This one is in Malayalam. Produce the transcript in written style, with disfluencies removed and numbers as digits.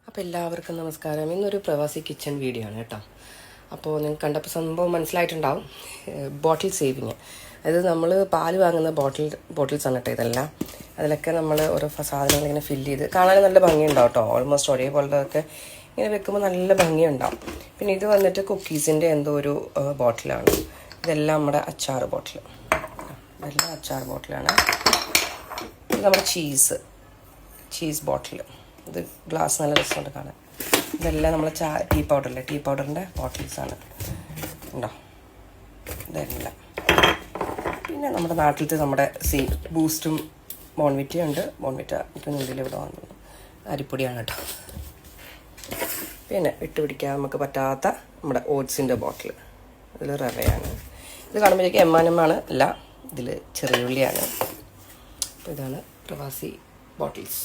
അപ്പോൾ എല്ലാവർക്കും നമസ്കാരം. ഇന്നൊരു പ്രവാസി കിച്ചൺ വീഡിയോ ആണ് കേട്ടോ. അപ്പോൾ നിങ്ങൾക്ക് കണ്ടപ്പോൾ സംഭവം മനസ്സിലായിട്ടുണ്ടാവും. ബോട്ടിൽ സേവിങ്, അതായത് നമ്മൾ പാല് വാങ്ങുന്ന ബോട്ടിൽസ് ആണ് കേട്ടോ ഇതെല്ലാം. അതിലൊക്കെ നമ്മൾ ഓരോ സാധനങ്ങൾ ഇങ്ങനെ ഫില്ല് ചെയ്ത് കാണാൻ നല്ല ഭംഗിയുണ്ടാവും കേട്ടോ. ഓൾമോസ്റ്റ് ഒരേപോലത്തെ ഇങ്ങനെ വെക്കുമ്പോൾ നല്ല ഭംഗിയുണ്ടാവും. പിന്നെ ഇത് വന്നിട്ട് കുക്കീസിൻ്റെ എന്തോ ഒരു ബോട്ടിലാണ്. ഇതെല്ലാം നമ്മുടെ അച്ചാർ ബോട്ടിൽ, ഇതെല്ലാം അച്ചാർ ബോട്ടിലാണ്. ഇത് നമ്മുടെ ചീസ് ബോട്ടിൽ, ഇത് ഗ്ലാസ് നല്ല രസമുണ്ട് കാണാൻ. ഇതെല്ലാം നമ്മൾ ടീ പൗഡറിൻ്റെ ബോട്ടിൽസാണ് ഉണ്ടോ, ഇതെല്ലാം. പിന്നെ നമ്മുടെ നാട്ടിലത്തെ നമ്മുടെ ബൂസ്റ്റും ബോൺവിറ്റയും ഉണ്ട്. ബോൺവിറ്റ ഇപ്പം നുള്ളിൽ ഇവിടെ വന്നു, അരിപ്പൊടിയാണ് കേട്ടോ. പിന്നെ വിട്ടുപിടിക്കാൻ നമുക്ക് പറ്റാത്ത നമ്മുടെ ഓട്സിൻ്റെ ബോട്ടിൽ, ഇതിൽ റവയാണ്. ഇത് കാണുമ്പോഴേക്കും എമ്മാനമാണ്, അല്ല ഇതിൽ ചെറിയുള്ളിയാണ്. അപ്പോൾ ഇതാണ് പ്രവാസി ബോട്ടിൽസ്.